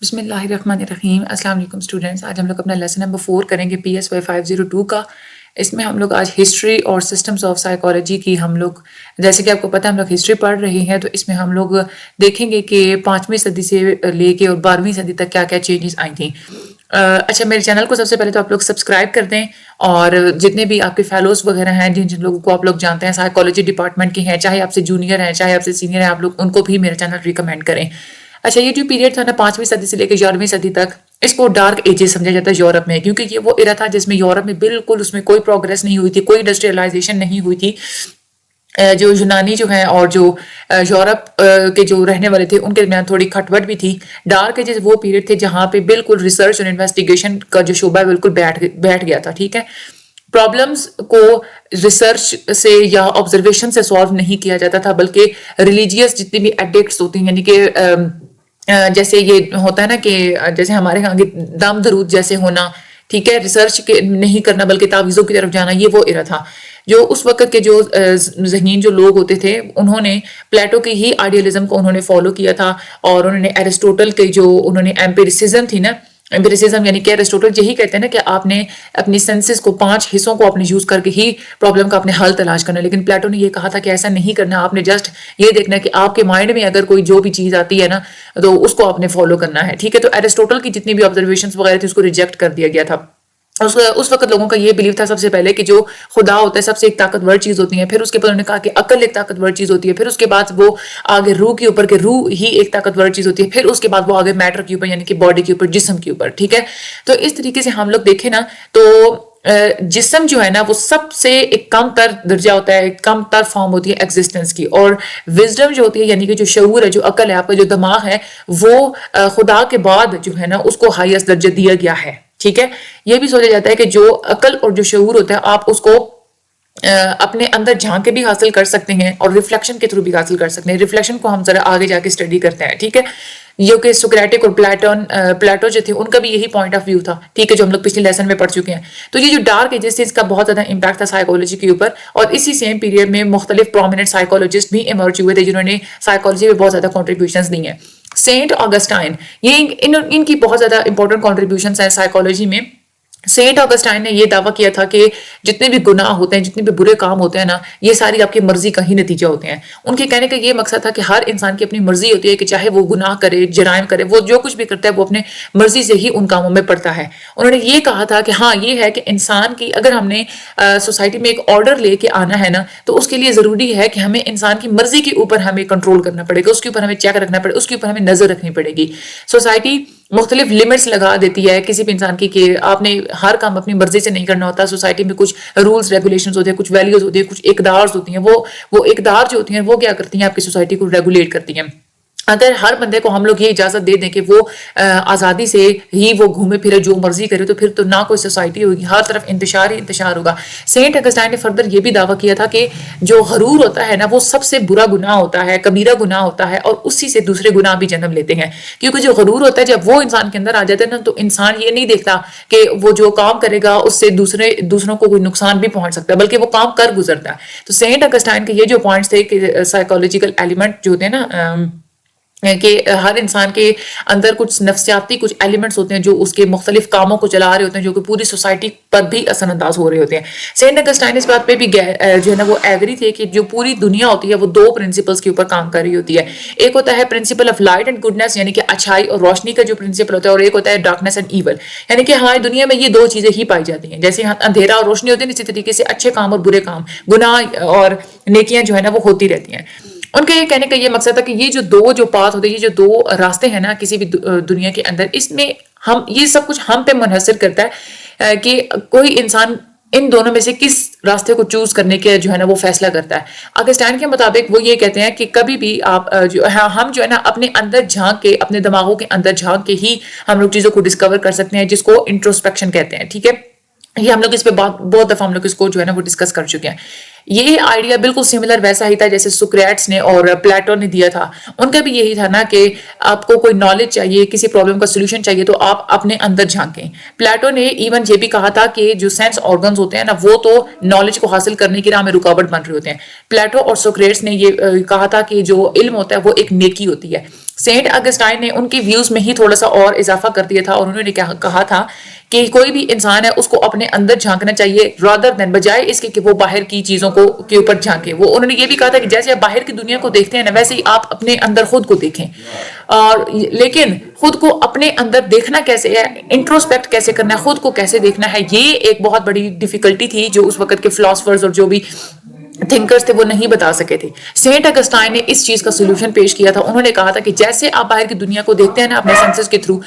بسم اللہ الرحمن الرحیم. السلام علیکم اسٹوڈنٹس. آج ہم لوگ اپنا لیسن نمبر 4 کریں گے PSY 502 کا. اس میں ہم لوگ آج ہسٹری اور سسٹمز آف سائیکالوجی کی ہم لوگ جیسے کہ آپ کو پتہ ہم لوگ ہسٹری پڑھ رہے ہیں تو اس میں ہم لوگ دیکھیں گے کہ 5ویں صدی سے لے کے اور 12ویں صدی تک کیا کیا چینجز آئی تھیں. اچھا میرے چینل کو سب سے پہلے تو آپ لوگ سبسکرائب کر دیں اور جتنے بھی آپ کے فیلوز وغیرہ ہیں جن لوگوں کو آپ لوگ جانتے ہیں سائیکالوجی ڈپارٹمنٹ کے ہیں چاہے آپ سے جونیئر ہیں چاہے آپ سے سینئر ہیں آپ لوگ ان کو بھی میرا چینل ریکمینڈ کریں. اچھا یہ جو پیریڈ تھا نا 5ویں صدی سے لے کے 11ویں صدی تک اس کو ڈارک ایجز سمجھا جاتا ہے یورپ میں کیونکہ یہ وہ ایرا تھا جس میں یورپ میں بالکل اس میں کوئی پروگریس نہیں ہوئی تھی کوئی انڈسٹریلائزیشن نہیں ہوئی تھی. جو یونانی جو ہیں اور جو یورپ کے جو رہنے والے تھے ان کے درمیان تھوڑی کھٹپٹ بھی تھی. ڈارک ایجز وہ پیریڈ تھے جہاں پہ بالکل ریسرچ اور انویسٹیگیشن کا جو شعبہ ہے بالکل بیٹھ گیا تھا. ٹھیک ہے پرابلمس کو ریسرچ سے یا آبزرویشن سے سالو نہیں کیا جاتا تھا بلکہ ریلیجیس جتنی بھی ایڈکٹس ہوتی ہیں یعنی کہ جیسے یہ ہوتا ہے نا کہ جیسے ہمارے ہاں دم درود جیسے ہونا. ٹھیک ہے ریسرچ نہیں کرنا بلکہ تعویذوں کی طرف جانا یہ وہ ایرا تھا. جو اس وقت کے جو ذہین جو لوگ ہوتے تھے انہوں نے پلیٹو کی ہی آئیڈیالزم کو انہوں نے فالو کیا تھا اور انہوں نے ایرسٹوٹل کے جو انہوں نے ایمپیریسزم تھی نا ایمپیریسزم یعنی کہ ایرسٹوٹل یہی کہتے ہیں نا کہ آپ نے اپنی سینسز کو 5 حصوں کو اپنے یوز کر کے ہی پرابلم کا اپنے حل تلاش کرنا. لیکن پلیٹو نے یہ کہا تھا کہ ایسا نہیں کرنا آپ نے جسٹ یہ دیکھنا ہے کہ آپ کے مائنڈ میں اگر کوئی جو بھی چیز آتی ہے نا تو اس کو آپ نے فالو کرنا ہے. ٹھیک ہے تو ایرسٹوٹل کی جتنی بھی آبزرویشنز وغیرہ تھی اس کو ریجیکٹ کر دیا گیا تھا. اس وقت لوگوں کا یہ بلیو تھا سب سے پہلے کہ جو خدا ہوتا ہے سب سے ایک طاقتور چیز ہوتی ہے. پھر اس کے بعد انہوں نے کہا کہ عقل ایک طاقتور چیز ہوتی ہے. پھر اس کے بعد وہ آگے روح کے اوپر کہ روح ہی ایک طاقتور چیز ہوتی ہے. پھر اس کے بعد وہ آگے میٹر کے اوپر یعنی کہ باڈی کے اوپر جسم کے اوپر. ٹھیک ہے تو اس طریقے سے ہم لوگ دیکھیں نا تو جسم جو ہے نا وہ سب سے ایک کم تر درجہ ہوتا ہے ایک کم تر فارم ہوتی ہے ایگزسٹنس کی. اور وزڈم جو ہوتی ہے یعنی کہ جو شعور ہے جو عقل ہے آپ کا جو دماغ ہے وہ خدا کے بعد جو ہے نا اس کو ہائیسٹ درجہ دیا گیا ہے. ٹھیک ہے یہ بھی سوچا جاتا ہے کہ جو عقل اور جو شعور ہوتا ہے آپ اس کو اپنے اندر جھانک کے بھی حاصل کر سکتے ہیں اور ریفلیکشن کے تھرو بھی حاصل کر سکتے ہیں. ریفلیکشن کو ہم ذرا آگے جا کے اسٹڈی کرتے ہیں. ٹھیک ہے یہ کہ سوکریٹک اور پلیٹو جو تھے ان کا بھی یہی پوائنٹ آف ویو تھا. ٹھیک ہے جو ہم لوگ پچھلے لیسن میں پڑھ چکے ہیں. تو یہ جو ڈارک ایجز تھے اس کا بہت زیادہ امپیکٹ تھا سائیکالوجی کے اوپر اور اسی سیم پیریڈ میں مختلف پرومیننٹ سائیکالوجسٹ بھی ایمرج ہوئے تھے جنہوں نے سائیکالوجی میں بہت زیادہ کنٹریبیوشنز دی ہیں. سینٹ آگسٹائن یہ ان کی بہت زیادہ امپورٹنٹ کنٹریبیوشنز ہیں سائیکالوجی میں. سینٹ آگسٹائن نے یہ دعویٰ کیا تھا کہ جتنے بھی گناہ ہوتے ہیں جتنے بھی برے کام ہوتے ہیں نا یہ ساری آپ کی مرضی کا ہی نتیجہ ہوتے ہیں. ان کے کہنے کا یہ مقصد تھا کہ ہر انسان کی اپنی مرضی ہوتی ہے کہ چاہے وہ گناہ کرے جرائم کرے وہ جو کچھ بھی کرتا ہے وہ اپنے مرضی سے ہی ان کاموں میں پڑتا ہے. انہوں نے یہ کہا تھا کہ ہاں یہ ہے کہ انسان کی اگر ہم نے سوسائٹی میں ایک آرڈر لے کے آنا ہے نا تو اس کے لیے ضروری ہے کہ ہمیں انسان کی مرضی کے اوپر ہمیں کنٹرول کرنا پڑے گا اس کے اوپر ہمیں چیک رکھنا پڑے گا اس کے اوپر ہمیں نظر رکھنی پڑے گی. سوسائٹی مختلف لمٹس لگا دیتی ہے کسی بھی انسان کی کہ آپ نے ہر کام اپنی مرضی سے نہیں کرنا ہوتا. سوسائٹی میں کچھ رولز ریگولیشنز ہوتے ہیں کچھ ویلیوز ہوتی ہیں کچھ اقدار ہوتی ہیں وہ اقدار جو ہوتی ہیں وہ کیا کرتی ہیں آپ کی سوسائٹی کو ریگولیٹ کرتی ہیں. اگر ہر بندے کو ہم لوگ یہ اجازت دے دیں کہ وہ آزادی سے ہی وہ گھومے پھرے جو مرضی کرے تو پھر تو نہ کوئی سوسائٹی ہوگی ہر طرف انتشار ہی انتشار ہوگا. سینٹ اگسٹائن نے فردر یہ بھی دعویٰ کیا تھا کہ جو غرور ہوتا ہے نا وہ سب سے برا گناہ ہوتا ہے کبیرہ گناہ ہوتا ہے اور اسی سے دوسرے گناہ بھی جنم لیتے ہیں. کیونکہ جو غرور ہوتا ہے جب وہ انسان کے اندر آ جاتا ہے نا تو انسان یہ نہیں دیکھتا کہ وہ جو کام کرے گا اس سے دوسروں کو کوئی نقصان بھی پہنچ سکتا ہے بلکہ وہ کام کر گزرتا ہے. تو سینٹ اگسٹائن کے یہ جو پوائنٹس تھے کہ سائیکالوجیکل ایلیمنٹ جو ہوتے ہیں نا کہ ہر انسان کے اندر کچھ نفسیاتی کچھ ایلیمنٹس ہوتے ہیں جو اس کے مختلف کاموں کو چلا رہے ہوتے ہیں جو کہ پوری سوسائٹی پر بھی اثر انداز ہو رہے ہوتے ہیں. سینٹ اگسٹائن اس بات پہ بھی جو ہے نا وہ ایگری تھے کہ جو پوری دنیا ہوتی ہے وہ 2 پرنسپلس کے اوپر کام کر رہی ہوتی ہے. ایک ہوتا ہے principle of light and goodness یعنی کہ اچھائی اور روشنی کا جو پرنسپل ہوتا ہے اور ایک ہوتا ہے ڈارکنیس اینڈ ایول یعنی کہ ہماری دنیا میں یہ 2 چیزیں ہی پائی جاتی ہیں. جیسے اندھیرا اور روشنی ہوتی ہے اسی طریقے سے اچھے کام اور برے کام گناہ اور نیکیاں جو ہے نا وہ ہوتی رہتی ہیں. ان کا یہ کہنے کا یہ مقصد تھا کہ یہ جو 2 پاتھ ہوتے ہیں یہ جو 2 راستے ہیں نا کسی بھی دنیا کے اندر اس میں ہم یہ سب کچھ ہم پہ منحصر کرتا ہے کہ کوئی انسان ان دونوں میں سے کس راستے کو چوز کرنے کے جو ہے نا وہ فیصلہ کرتا ہے. اگسٹائن کے مطابق وہ یہ کہتے ہیں کہ کبھی بھی آپ ہم جو ہے نا اپنے اندر جھانک کے اپنے دماغوں کے اندر جھانک کے ہی ہم لوگ چیزوں کو ڈسکور کر سکتے ہیں جس کو انٹروسپیکشن کہتے ہیں. ٹھیک ہے یہ ہم لوگ اس پہ بہت دفعہ ہم لوگ اس کو جو ہے نا وہ ڈسکس کر چکے ہیں. یہ آئیڈیا بالکل سملر ویسا ہی تھا جیسے سوکریٹس نے اور پلیٹو نے دیا تھا. ان کا بھی یہی تھا نا کہ آپ کو کوئی نالج چاہیے کسی پرابلم کا سولوشن چاہیے تو آپ اپنے اندر جھانکیں. پلیٹو نے ایون یہ بھی کہا تھا کہ جو سینس آرگنز ہوتے ہیں نا وہ تو نالج کو حاصل کرنے کی راہ میں رکاوٹ بن رہے ہوتے ہیں. پلیٹو اور سوکریٹس نے یہ کہا تھا کہ جو علم ہوتا ہے وہ ایک نیکی ہوتی ہے. سینٹ اگسٹائن نے ان کے ویوز میں ہی تھوڑا سا اور اضافہ کر دیا تھا اور انہوں نے کہا تھا کہ کوئی بھی انسان ہے اس کو اپنے اندر جھانکنا چاہیے رادر دین بجائے اس کے کہ وہ باہر کی چیزوں کو کے اوپر جھانکے. وہ انہوں نے یہ بھی کہا تھا کہ جیسے آپ باہر کی دنیا کو دیکھتے ہیں نا ویسے ہی آپ اپنے اندر خود کو دیکھیں. اور لیکن خود کو اپنے اندر دیکھنا کیسے ہے, انٹروسپیکٹ کیسے کرنا ہے, خود کو کیسے دیکھنا ہے, یہ ایک بہت بڑی ڈیفیکلٹی تھی جو اس وقت کے فلاسفرز اور جو بھی تھنکرز تھے وہ نہیں بتا سکے تھے. سینٹ اگسٹائن نے اس چیز کا سولوشن پیش کیا تھا. انہوں نے کہا تھا کہ جیسے آپ باہر کی دنیا کو دیکھتے ہیں نا اپنے سینسز کے تھرو,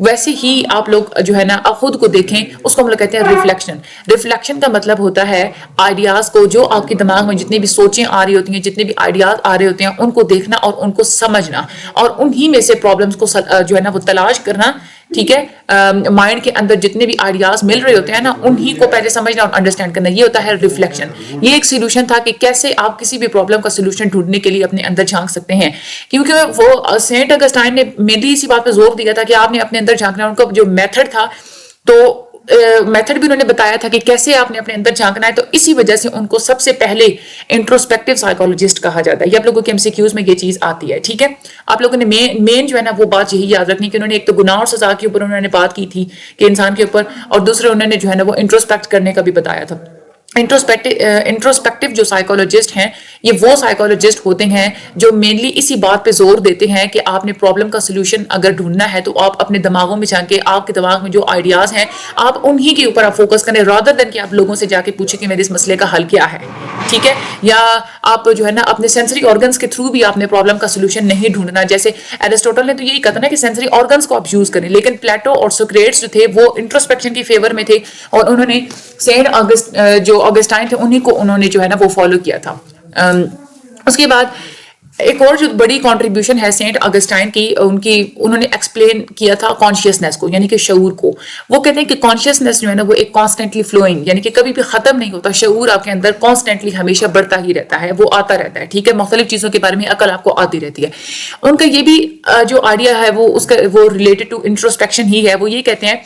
ویسے ہی آپ لوگ جو ہے نا خود کو دیکھیں. اس کو ہم لوگ کہتے ہیں ریفلیکشن. ریفلیکشن کا مطلب ہوتا ہے آئیڈیاز کو, جو آپ کے دماغ میں جتنی بھی سوچیں آ رہی ہوتی ہیں, جتنے بھی آئیڈیاز آ رہے ہوتے ہیں, ان کو دیکھنا اور ان کو سمجھنا اور انہی میں سے پرابلمس کو جو ہے نا وہ تلاش کرنا. ٹھیک ہے, مائنڈ کے اندر جتنے بھی آئیڈیاز مل رہے ہوتے ہیں نا انہی کو پہلے سمجھنا اور انڈرسٹینڈ کرنا, یہ ہوتا ہے ریفلیکشن. یہ ایک سولوشن تھا کہ کیسے آپ کسی بھی پرابلم کا سولوشن ڈھونڈنے کے لیے اپنے اندر جھانک سکتے ہیں. کیونکہ وہ سینٹ اگسٹائن نے مینلی اسی بات پہ زور دیا تھا کہ آپ نے اپنے اندر جھانکنا. ان کا جو میتھڈ تھا تو میتھڈ بھی انہوں نے بتایا تھا کہ کیسے آپ نے اپنے اندر جھانکنا ہے. تو اسی وجہ سے ان کو سب سے پہلے انٹروسپیکٹو سائیکالوجسٹ کہا جاتا ہے. یہ آپ لوگوں کے MCQs میں یہ چیز آتی ہے. ٹھیک ہے, آپ لوگوں نے مین جو ہے نا وہ بات یہی یاد رکھنی کہ انہوں نے ایک تو گناہ اور سزا کے اوپر انہوں نے بات کی تھی کہ انسان کے اوپر, اور دوسرے انہوں نے جو ہے نا وہ انٹروسپیکٹ کرنے کا بھی بتایا تھا. انٹروسپیکٹو جو سائیکالوجسٹ ہیں یہ وہ سائیکالوجسٹ ہوتے ہیں جو مینلی اسی بات پہ زور دیتے ہیں کہ آپ نے پرابلم کا سولوشن اگر ڈھونڈنا ہے تو آپ اپنے دماغوں میں جھانکیں, آپ کے دماغ میں جو آئیڈیاز ہیں آپ انہی کے اوپر آپ فوکس کریں رادر دین کہ آپ لوگوں سے جا کے پوچھیں کہ میرے اس مسئلے کا حل کیا ہے. ٹھیک ہے, یا آپ جو ہے نا اپنے سینسری آرگنس کے تھرو بھی آپ نے پرابلم کا سولوشن نہیں ڈھونڈنا. جیسے ایرسٹوٹل نے تو یہی کہا تھا نا کہ سینسری آرگنس کو آپ یوز کریں, لیکن پلیٹو اور سوکریٹس جو تھے وہ انٹروسپیکشن کی فیور میں تھے اور انہوں نے سینٹ جو آگسٹائن تھے انہی کو انہوں نے جو ہے نا وہ فالو کیا تھا. اس کے بعد ایک اور جو بڑی کنٹریبیوشن ہے سینٹ اگسٹائن کی, انہوں نے ایکسپلین کیا تھا کانشیسنیس کو, یعنی کہ شعور کو. وہ کہتے ہیں کہ کانشیسنیس جو ہے نا وہ ایک کانسٹنٹلی فلوئنگ, یعنی کہ کبھی بھی ختم نہیں ہوتا. شعور آپ کے اندر کانسٹنٹلی ہمیشہ بڑھتا ہی رہتا ہے, وہ آتا رہتا ہے. ٹھیک ہے, مختلف چیزوں کے بارے میں عقل آپ کو آتی رہتی ہے. ان کا یہ بھی جو آئیڈیا ہے وہ ریلیٹڈ ٹو انٹروسپیکشن ہی ہے. وہ یہ کہتے ہیں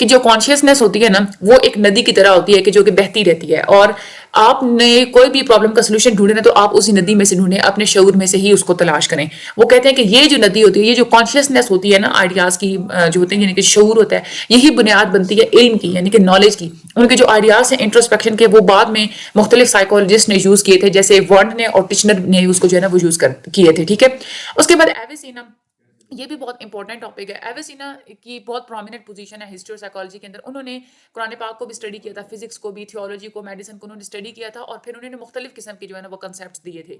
کہ جو کانشیسنیس ہوتی ہے نا وہ ایک ندی کی طرح ہوتی ہے کہ جو کہ بہتی رہتی ہے, اور آپ نے کوئی بھی پرابلم کا سولوشن ڈھونڈنا تو آپ اسی ندی میں سے ڈھونڈیں, اپنے شعور میں سے ہی اس کو تلاش کریں. وہ کہتے ہیں کہ یہ جو ندی ہوتی ہے, یہ جو کانشیسنیس ہوتی ہے نا آئیڈیاز کی جو ہوتے ہیں, یعنی کہ شعور ہوتا ہے, یہی بنیاد بنتی ہے علم کی, یعنی کہ نالج کی. ان کے جو آئیڈیاز ہیں انٹروسپیکشن کے وہ بعد میں مختلف سائیکالوجسٹ نے یوز کیے تھے, جیسے ورن نے اور ٹیچنر نے اس کو جو ہے نا وہ یوز کیے تھے. ٹھیک ہے, اس کے بعد ایویسینا, یہ بھی بہت امپورٹنٹ ٹاپک ہے. ایویسینا کی بہت پرومیننٹ پوزیشن ہے ہسٹری اور سائیکالوجی کے اندر. انہوں نے قرآن پاک کو بھی اسٹڈی کیا تھا, فزکس کو بھی, تھیولوجی کو, میڈیسن کو انہوں نے اسٹڈی کیا تھا, اور پھر انہوں نے مختلف قسم کے جو ہے نا وہ کنسیپٹس دیے تھے.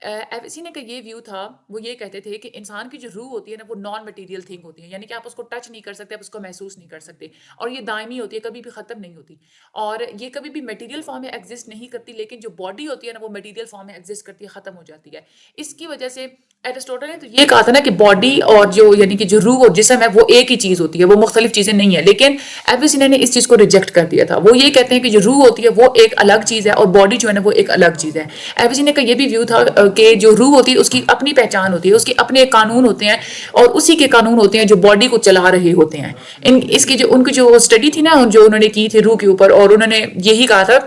ایویسینا کا یہ ویو تھا, وہ یہ کہتے تھے کہ انسان کی جو روح ہوتی ہے نا وہ نان مٹیریل تھنگ ہوتی ہے, یعنی کہ آپ اس کو ٹچ نہیں کر سکتے, آپ اس کو محسوس نہیں کر سکتے, اور یہ دائمی ہوتی ہے, کبھی بھی ختم نہیں ہوتی, اور یہ کبھی بھی میٹیریل فارم میں ایگزسٹ نہیں کرتی. لیکن جو باڈی ہوتی ہے نا وہ میٹیریل فارم میں ایگزسٹ کرتی ہے, ختم ہو جاتی ہے. اس کی وجہ سے ایرسٹوٹل نے تو یہ کہا تھا نا کہ باڈی اور جو یعنی کہ جو روح اور جسم ہے وہ ایک ہی چیز ہوتی ہے, وہ مختلف چیزیں نہیں ہیں. لیکن ایویسینا نے اس چیز کو ریجیکٹ کر دیا تھا. وہ یہ کہتے ہیں کہ جو روح ہوتی ہے وہ ایک الگ چیز ہے اور باڈی جو ہے نا وہ ایک الگ چیز ہے. ایویسینا کا یہ بھی ویو تھا کہ جو روح ہوتی ہے اس کی اپنی پہچان ہوتی ہے, اس کے اپنے قانون ہوتے ہیں, اور اسی کے قانون ہوتے ہیں جو باڈی کو چلا رہے ہوتے ہیں. اس کی جو ان کی جو اسٹڈی تھی نا جو انہوں نے کی تھی روح کے اوپر, اور انہوں نے یہی کہا تھا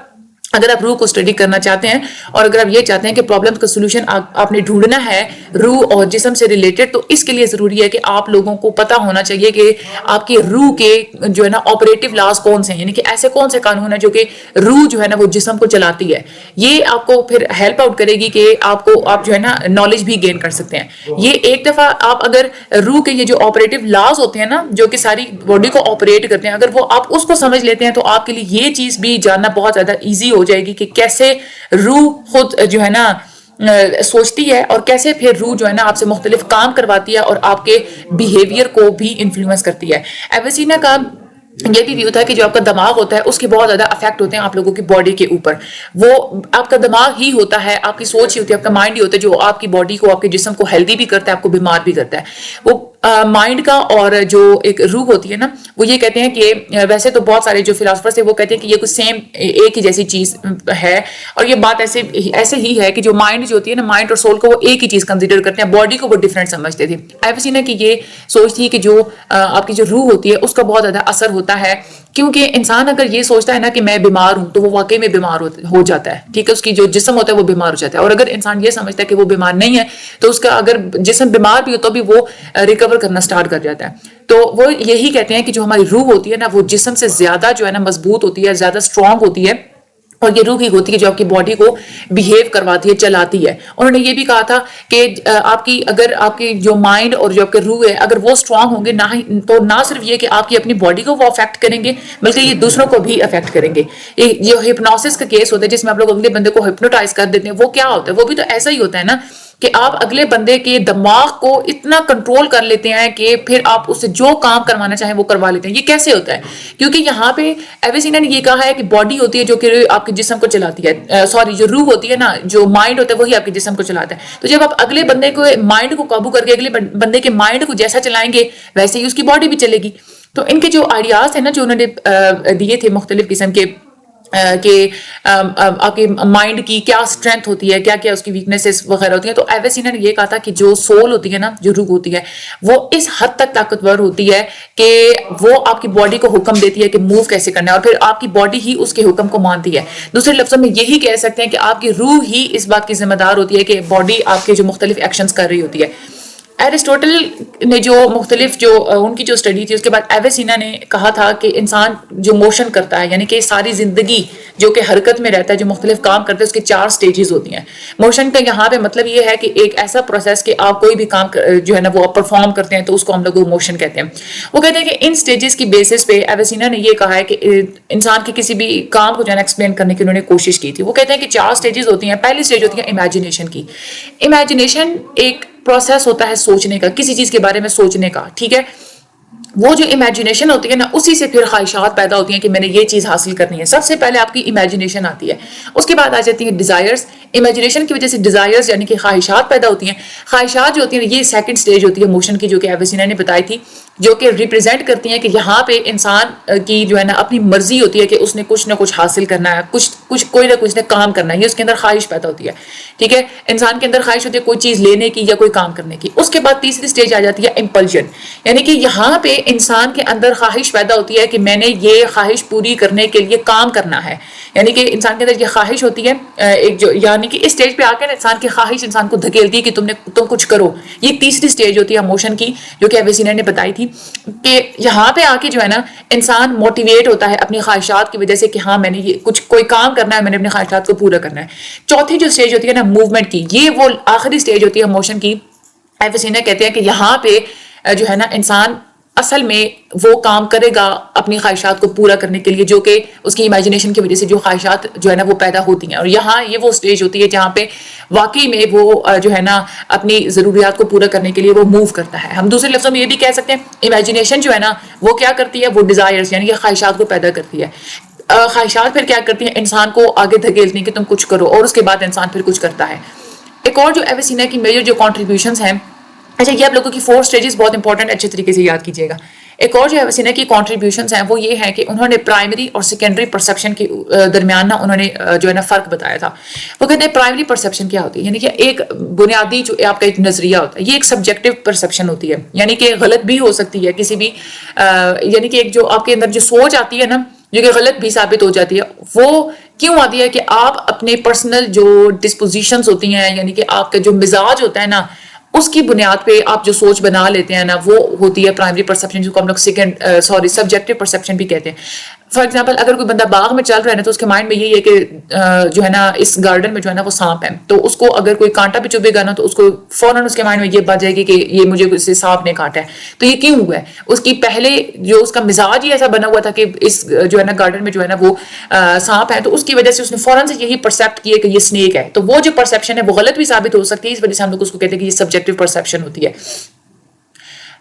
اگر آپ روح کو اسٹڈی کرنا چاہتے ہیں اور اگر آپ یہ چاہتے ہیں کہ پرابلم کا سولوشن آپ نے ڈھونڈنا ہے روح اور جسم سے ریلیٹڈ, تو اس کے لیے ضروری ہے کہ آپ لوگوں کو پتہ ہونا چاہیے کہ آپ کی روح کے جو ہے نا آپریٹو لاز کون سے ہیں, یعنی کہ ایسے کون سے قانون ہیں جو کہ روح جو ہے نا وہ جسم کو چلاتی ہے. یہ آپ کو پھر ہیلپ آؤٹ کرے گی کہ آپ جو ہے نا نالج بھی گین کر سکتے ہیں. یہ ایک دفعہ آپ اگر روح کے یہ جو آپریٹو لاز ہوتے ہیں نا جو کہ ساری باڈی کو آپریٹ کرتے ہیں, اگر وہ آپ اس کو سمجھ لیتے ہیں تو آپ کے لیے یہ چیز بھی جاننا بہت زیادہ ایزی ہو جائے گی کہ کیسے روح خود جو ہے نا سوچتی ہے, اور کیسے پھر روح جو ہے نا آپ سے مختلف کام کرواتی ہے اور آپ کے بیہیویئر کو بھی انفلوئنس کرتی ہے. ایویسینا کا یہ بھی ویو تھا کہ جو آپ کا دماغ ہوتا ہے اس کے بہت زیادہ افیکٹ ہوتے ہیں آپ لوگوں کی باڈی کے اوپر. وہ آپ کا دماغ ہی ہوتا ہے, آپ کی سوچ ہی ہوتی ہے, آپ کا مائنڈ ہی ہوتا ہے جو آپ کی باڈی کو, آپ کے جسم کو ہیلدی بھی کرتا ہے, آپ کو بیمار بھی کرتا ہے. وہ مائنڈ کا اور جو ایک روح ہوتی ہے نا وہ یہ کہتے ہیں کہ ویسے تو بہت سارے جو فلاسفرز ہیں وہ کہتے ہیں کہ یہ کچھ سیم ایک ہی جیسی چیز ہے, اور یہ بات ایسے ہی ہے کہ جو مائنڈ جو ہوتی ہے نا مائنڈ اور سول کو وہ ایک ہی چیز کنسیڈر کرتے ہیں, باڈی کو وہ ڈفرینٹ سمجھتے تھے. ایویسینا کی یہ سوچ تھی کہ جو آپ کی جو روح ہوتی ہے اس کا بہت زیادہ اثر ہوتا ہے کیونکہ انسان اگر یہ سوچتا ہے نا کہ میں بیمار ہوں تو وہ واقعی میں بیمار ہو جاتا ہے، ٹھیک ہے، اس کی جو جسم ہوتا ہے وہ بیمار ہو جاتا ہے. اور اگر انسان یہ سمجھتا ہے کہ وہ بیمار نہیں ہے تو اس کا اگر جسم بیمار بھی ہو تو بھی وہ ریکور کرنا سٹارٹ کر جاتا ہے. تو وہ یہی کہتے ہیں کہ جو ہماری روح ہوتی ہے نا وہ جسم سے زیادہ جو ہے نا مضبوط ہوتی ہے، زیادہ اسٹرانگ ہوتی ہے، اور یہ روح ہی ہوتی ہے جو آپ کی باڈی کو بیہیو کرواتی ہے، چلاتی ہے. انہوں نے یہ بھی کہا تھا کہ اگر آپ کی جو مائنڈ اور جو آپ کے روح ہے اگر وہ اسٹرانگ ہوں گے تو نہ صرف یہ کہ آپ کی اپنی باڈی کو وہ افیکٹ کریں گے بلکہ یہ دوسروں کو بھی افیکٹ کریں گے. یہ ہپنوسس کا کیس ہوتا ہے جس میں آپ لوگ اگلے بندے کو ہپنوٹائز کر دیتے ہیں، وہ کیا ہوتا ہے؟ وہ بھی تو ایسا ہی ہوتا ہے نا کہ آپ اگلے بندے کے دماغ کو اتنا کنٹرول کر لیتے ہیں کہ پھر آپ اس سے جو کام کروانا چاہیں وہ کروا لیتے ہیں. یہ کیسے ہوتا ہے؟ کیونکہ یہاں پہ ایویسینا نے یہ کہا ہے کہ باڈی ہوتی ہے جو کہ آپ کے جسم کو چلاتی ہے، جو روح ہوتی ہے نا، جو مائنڈ ہوتا ہے وہی آپ کے جسم کو چلاتا ہے. تو جب آپ اگلے بندے کو مائنڈ کو قابو کر کے اگلے بندے کے مائنڈ کو جیسا چلائیں گے ویسے ہی اس کی باڈی بھی چلے گی. تو ان کے جو آئیڈیاز تھے نا جو انہوں نے دیے تھے مختلف قسم کے کہ آپ کے مائنڈ کی کیا اسٹرینتھ ہوتی ہے، کیا کیا اس کی ویکنیسز وغیرہ ہوتی ہیں، تو ایویسینا نے یہ کہا تھا کہ جو سول ہوتی ہے نا، جو روح ہوتی ہے وہ اس حد تک طاقتور ہوتی ہے کہ وہ آپ کی باڈی کو حکم دیتی ہے کہ موو کیسے کرنا ہے اور پھر آپ کی باڈی ہی اس کے حکم کو مانتی ہے. دوسرے لفظوں میں یہی کہہ سکتے ہیں کہ آپ کی روح ہی اس بات کی ذمہ دار ہوتی ہے کہ باڈی آپ کے جو مختلف ایکشنز کر رہی ہوتی ہے. ایرسٹوٹل نے جو مختلف جو ان کی جو اسٹڈی تھی اس کے بعد ایویسینا نے کہا تھا کہ انسان جو موشن کرتا ہے، یعنی کہ ساری زندگی جو کہ حرکت میں رہتا ہے، جو مختلف کام کرتا ہے، اس کے 4 سٹیجز ہوتی ہیں. موشن کا یہاں پہ مطلب یہ ہے کہ ایک ایسا پروسیس کہ آپ کوئی بھی کام جو ہے نا وہ پرفارم کرتے ہیں تو اس کو ہم لوگ موشن کہتے ہیں. وہ کہتے ہیں کہ ان سٹیجز کی بیسس پہ ایویسینا نے یہ کہا ہے کہ انسان کے کسی بھی کام کو جو ہے نا ایکسپلین کرنے کی انہوں نے کوشش کی تھی. وہ کہتے ہیں کہ 4 سٹیجز ہوتی ہیں. پہلی سٹیج ہوتی ہے امیجنیشن کی. امیجنیشن ایک پروسیس ہوتا ہے سوچنے کا، کسی چیز کے بارے میں سوچنے کا، ٹھیک ہے. وہ جو امیجنیشن ہوتی ہے نا اسی سے پھر خواہشات پیدا ہوتی ہیں کہ میں نے یہ چیز حاصل کرنی ہے. سب سے پہلے آپ کی امیجنیشن آتی ہے، اس کے بعد آ جاتی ہیں ڈیزائرز. امیجنیشن کی وجہ سے ڈیزائرز یعنی کہ خواہشات پیدا ہوتی ہیں. خواہشات جو ہوتی ہیں یہ سیکنڈ سٹیج ہوتی ہے موشن کی، جو کہ ایویسینا نے بتائی تھی، جو کہ ریپرزینٹ کرتی ہیں کہ یہاں پہ انسان کی جو ہے نا اپنی مرضی ہوتی ہے کہ اس نے کچھ نہ کچھ حاصل کرنا ہے، کوئی نہ کچھ نے کام کرنا ہے، یہ اس کے اندر خواہش پیدا ہوتی ہے. ٹھیک ہے، انسان کے اندر خواہش ہوتی ہے کوئی چیز لینے کی یا کوئی کام کرنے کی. اس کے بعد تیسری سٹیج آ جاتی ہے امپلژن، یعنی کہ یہاں پہ انسان کے اندر خواہش پیدا ہوتی ہے کہ میں نے یہ خواہش پوری کرنے کے لیے کام کرنا ہے. یعنی کہ انسان کے اندر یہ خواہش ہوتی ہے ایک جو، یعنی کہ اس سٹیج پہ آ کے انسان کی خواہش انسان کو دھکیلتی ہے کہ تم کچھ کرو. یہ تیسری سٹیج ہوتی ہے موشن کی، جو کہ ایویسینا نے بتائی تھی کہ یہاں پہ آ کے جو ہے نا انسان موٹیویٹ ہوتا ہے اپنی خواہشات کی وجہ سے کہ ہاں میں نے یہ کوئی کام کرنا ہے، میں نے اپنی خواہشات کو پورا کرنا ہے. چوتھی جو سٹیج ہوتی ہے نا موومنٹ کی، یہ وہ آخری سٹیج ہوتی ہے موشن کی. ایویسینا کہتے ہیں کہ یہاں پہ جو ہے نا انسان اصل میں وہ کام کرے گا اپنی خواہشات کو پورا کرنے کے لیے جو کہ اس کی امیجنیشن کی وجہ سے جو خواہشات جو ہے نا وہ پیدا ہوتی ہیں. اور یہاں یہ وہ سٹیج ہوتی ہے جہاں پہ واقعی میں وہ جو ہے نا اپنی ضروریات کو پورا کرنے کے لیے وہ موو کرتا ہے. ہم دوسرے لفظوں میں یہ بھی کہہ سکتے ہیں امیجنیشن جو ہے نا وہ کیا کرتی ہے، وہ ڈیزائرز یعنی کہ خواہشات کو پیدا کرتی ہے. خواہشات پھر کیا کرتی ہیں، انسان کو آگے دھکیلتی ہیں کہ تم کچھ کرو، اور اس کے بعد انسان پھر کچھ کرتا ہے. ایک اور جو ایویسینا کی میجر جو کنٹریبیوشنز ہیں، اچھا یہ آپ لوگوں کی 4 سٹیجز بہت انپورٹنٹ اچھے طریقے سے یاد کیجیے گا. ایک اور جو ایویسینا کی کنٹریبیوشنز ہیں وہ یہ ہے کہ انہوں نے پرائمری اور سیکنڈری پرسیپشن کے درمیان نا انہوں نے جو ہے نا فرق بتایا تھا. وہ کہتے ہیں پرائمری پرسیپشن کیا ہوتی ہے، یعنی کہ ایک بنیادی جو آپ کا ایک نظریہ ہوتا ہے، یہ ایک سبجیکٹو پرسیپشن ہوتی ہے، یعنی کہ غلط بھی ہو سکتی ہے کسی بھی یعنی کہ ایک جو آپ کے اندر جو سوچ آتی ہے نا جو کہ غلط بھی ثابت ہو جاتی ہے. وہ کیوں آتی ہے کہ آپ اپنے پرسنل جو ڈسپوزیشنز ہوتی ہیں، یعنی کہ آپ کا جو مزاج ہوتا ہے نا اس کی بنیاد پہ آپ جو سوچ بنا لیتے ہیں نا وہ ہوتی ہے پرائمری پرسیپشن، جس کو ہم لوگ سبجیکٹو پرسیپشن بھی کہتے ہیں. فار ایگزامپل اگر کوئی بندہ باغ میں چل رہا ہے نا تو اس کے مائنڈ میں یہی ہے کہ جو ہے نا اس گارڈن میں جو ہے نا وہ سانپ ہے، تو اس کو اگر کوئی کانٹا بھی چبھے گا نا تو اس کو فوراً اس کے مائنڈ میں یہ بات جائے گی کہ یہ مجھے اسے سانپ نے کاٹا ہے. تو یہ کیوں ہوا ہے، اس کی پہلے جو اس کا مزاج ہی ایسا بنا ہوا تھا کہ اس جو ہے نا گارڈن میں جو ہے نا وہ سانپ ہے، تو اس کی وجہ سے اس نے فوراً سے یہی پرسیپٹ کیا کہ یہ سنیک ہے. تو وہ جو پرسیپشن ہے وہ غلط بھی ثابت ہو سکتی ہے، اس وجہ سے ہم لوگ اس کو کہتے ہیں کہ یہ سبجیکٹو پرسیپشن ہوتی ہے.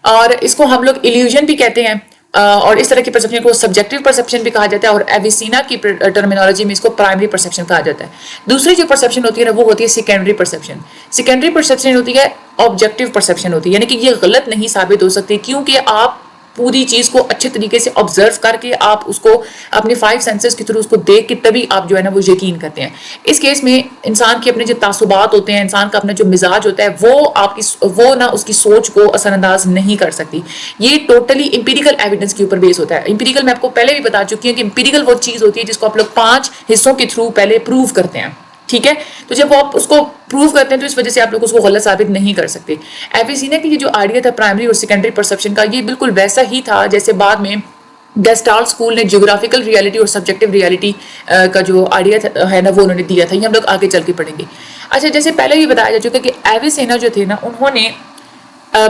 اور اس کو ہم لوگ ایلیوژن بھی کہتے ہیں، اور اس طرح کی پرسیپشن کو سبجیکٹو پرسیپشن بھی کہا جاتا ہے. اور ایویسینا کی ٹرمینالوجی میں اس کو پرائمری پرسیپشن کہا جاتا ہے. دوسری جو پرسیپشن ہوتی ہے نا وہ ہوتی ہے سیکنڈری پرسیپشن. سیکنڈری پرسیپشن ہوتی ہے آبجیکٹو پرسیپشن ہوتی ہے، یعنی کہ یہ غلط نہیں ثابت ہو سکتی کیونکہ آپ پوری چیز کو اچھے طریقے سے آبزرو کر کے آپ اس کو اپنے 5 سینسز کے تھرو اس کو دیکھ کے تبھی آپ جو ہے نا وہ یقین کرتے ہیں. اس کیس میں انسان کے اپنے جو تعصبات ہوتے ہیں, انسان کا اپنا جو مزاج ہوتا ہے, وہ نہ اس کی سوچ کو اثر انداز نہیں کر سکتی. یہ ٹوٹلی امپیریکل ایویڈنس کے اوپر بیس ہوتا ہے. امپیریکل میں آپ کو پہلے بھی بتا چکی ہوں کہ امپیریکل وہ چیز ہوتی ہے جس کو آپ لوگ 5 حصوں کے تھرو پہلے پروو کرتے ہیں, ٹھیک ہے. تو جب آپ اس کو پروو کرتے ہیں تو اس وجہ سے آپ لوگ اس کو غلط ثابت نہیں کر سکتے. ایویسینا کی یہ جو آئیڈیا تھا پرائمری اور سیکنڈری پرسپشن کا, یہ بالکل ویسا ہی تھا جیسے بعد میں گیسٹالٹ اسکول نے جیوگرافیکل ریالٹی اور سبجیکٹیو ریالٹی کا جو آئیڈیا ہے نا وہ انہوں نے دیا تھا. یہ ہم لوگ آگے چل کے پڑھیں گے. اچھا, جیسے پہلے بھی بتایا جا چکا کہ ایویسینا جو تھے نا, انہوں نے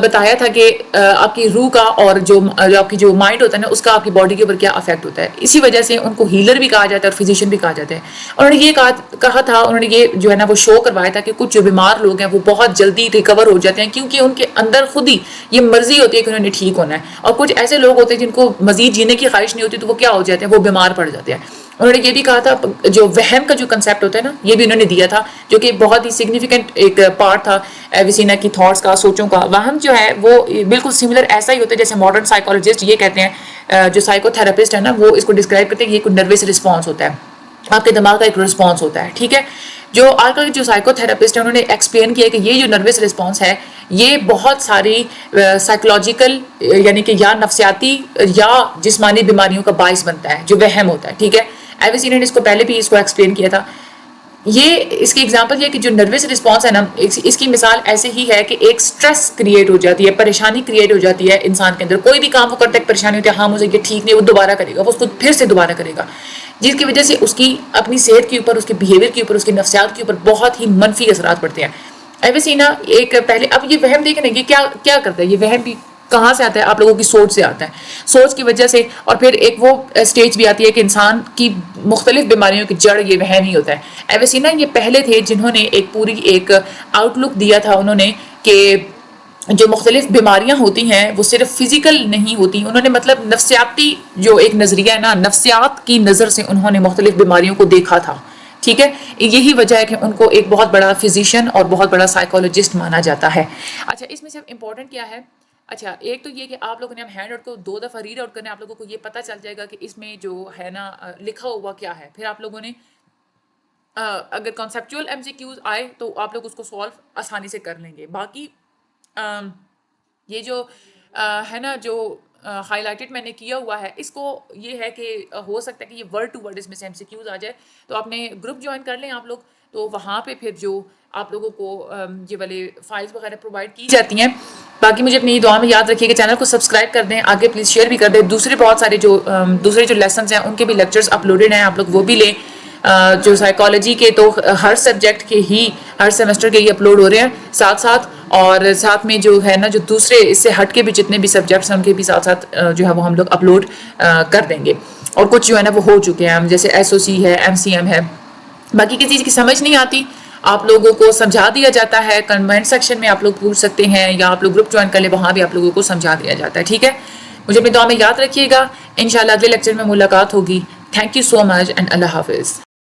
بتایا تھا کہ آپ کی روح کا اور جو آپ کی جو مائنڈ ہوتا ہے نا اس کا آپ کی باڈی کے اوپر کیا افیکٹ ہوتا ہے. اسی وجہ سے ان کو ہیلر بھی کہا جاتا ہے اور فزیشین بھی کہا جاتا ہے. انہوں نے یہ کہا تھا, انہوں نے یہ جو ہے نا وہ شو کروایا تھا کہ کچھ جو بیمار لوگ ہیں وہ بہت جلدی ریکور ہو جاتے ہیں کیونکہ ان کے اندر خود ہی یہ مرضی ہوتی ہے کہ انہوں نے ٹھیک ہونا ہے. اور کچھ ایسے لوگ ہوتے ہیں جن کو مزید جینے کی خواہش نہیں ہوتی, تو وہ کیا ہو جاتے ہیں, وہ بیمار پڑ جاتے ہیں. انہوں نے یہ بھی کہا تھا جو وہم کا جو کنسیپٹ ہوتا ہے نا, یہ بھی انہوں نے دیا تھا, جو کہ بہت ہی سگنیفیکنٹ ایک پارٹ تھا ایویسینا کی تھاٹس کا, سوچوں کا. وہم جو ہے وہ بالکل سملر ایسا ہی ہوتا ہے جیسے ماڈرن سائیکالوجسٹ یہ کہتے ہیں, جو سائیکو تھراپسٹ ہے نا وہ اس کو ڈسکرائب کرتے ہیں یہ کوئی نروس رسپانس ہوتا ہے, آپ کے دماغ کا ایک رسپانس ہوتا ہے, ٹھیک ہے. جو آج کل جو سائیکو تھراپسٹ ہیں انہوں نے ایکسپلین کیا کہ یہ جو نروس رسپانس ہے یہ بہت ساری سائیکولوجیکل یعنی کہ یا نفسیاتی یا جسمانی بیماریوں کا باعث بنتا ہے, جو وہم ہوتا ہے, ٹھیک ہے. ایویسینا نے اس کو پہلے بھی اس کو ایکسپلین کیا تھا. یہ اس کی ایگزامپل یہ کہ جو نروس رسپانس ہے نا, اس کی مثال ایسے ہی ہے کہ ایک سٹریس کریٹ ہو جاتی ہے, پریشانی کریٹ ہو جاتی ہے انسان کے اندر. کوئی بھی کام وہ کرتا ہے پریشانی ہوتی ہے, ہاں مجھے یہ ٹھیک نہیں, وہ دوبارہ کرے گا, وہ اس کو پھر سے دوبارہ کرے گا, جس کی وجہ سے اس کی اپنی صحت کے اوپر, اس کے بیہیویئر کے اوپر, اس کے نفسیات کے اوپر بہت ہی منفی اثرات پڑتے ہیں. ایویسینا ایک پہلے, اب یہ وہم دیکھیں یہ کیا کرتا ہے, یہ وہم بھی کہاں سے آتا ہے, آپ لوگوں کی سوچ سے آتا ہے, سوچ کی وجہ سے. اور پھر ایک وہ سٹیج بھی آتی ہے کہ انسان کی مختلف بیماریوں کی جڑ یہ وہم ہی ہوتا ہے. ایویسینا یہ پہلے تھے جنہوں نے ایک پوری ایک آؤٹ لک دیا تھا انہوں نے کہ جو مختلف بیماریاں ہوتی ہیں وہ صرف فزیکل نہیں ہوتی. انہوں نے مطلب نفسیاتی جو ایک نظریہ ہے نا, نفسیات کی نظر سے انہوں نے مختلف بیماریوں کو دیکھا تھا, ٹھیک ہے. یہی وجہ ہے کہ ان کو ایک بہت بڑا فزیشین اور بہت بڑا سائیکولوجسٹ مانا جاتا ہے. اچھا, اس میں سے امپورٹنٹ کیا ہے, اچھا ایک تو یہ کہ آپ لوگوں نے اب ہینڈ آؤٹ کو 2 دفعہ ریڈ آؤٹ کرنا ہے, آپ لوگوں کو یہ پتہ چل جائے گا کہ اس میں جو ہے نا لکھا ہوا کیا ہے. پھر آپ لوگوں نے اگر کانسیپچول ایم سی کیوز آئے تو آپ لوگ اس کو سولو آسانی سے کر لیں گے. باقی یہ جو ہے نا جو ہائی لائٹڈ میں نے کیا ہوا ہے, اس کو یہ ہے کہ ہو سکتا ہے کہ یہ ورڈ ٹو ورڈ اس میں سے ایم سی کیوز آ جائے, تو آپ نے گروپ جوائن کر لیں آپ لوگ, تو وہاں پہ پھر جو آپ لوگوں کو یہ والے فائلز وغیرہ پرووائڈ کی جاتی ہیں. باقی مجھے اپنی دعا میں یاد رکھیے کہ چینل کو سبسکرائب کر دیں, آگے پلیز شیئر بھی کر دیں. دوسرے بہت سارے دوسرے جو لیسنز ہیں ان کے بھی لیکچرز اپلوڈڈ ہیں, آپ لوگ وہ بھی لیں. جو سائیکالوجی کے تو ہر سبجیکٹ کے ہی ہر سیمسٹر کے ہی اپلوڈ ہو رہے ہیں ساتھ ساتھ, اور ساتھ میں جو ہے نا جو دوسرے اس سے ہٹ کے بھی جتنے بھی سبجیکٹس ہیں ان کے بھی ساتھ ساتھ جو ہے وہ ہم لوگ اپلوڈ کر دیں گے. اور کچھ جو ہے نا وہ ہو چکے ہیں, جیسے ایس او سی ہے, ایم سی ایم ہے. باقی کسی چیز کی سمجھ نہیں آتی آپ لوگوں کو سمجھا دیا جاتا ہے, کمنٹ سیکشن میں آپ لوگ پوچھ سکتے ہیں, یا آپ لوگ گروپ جوائن کر لیں, وہاں بھی آپ لوگوں کو سمجھا دیا جاتا ہے, ٹھیک ہے. مجھے اپنی دعا میں یاد رکھیے گا. انشاءاللہ اگلے لیکچر میں ملاقات ہوگی. Thank you so much and اللہ حافظ.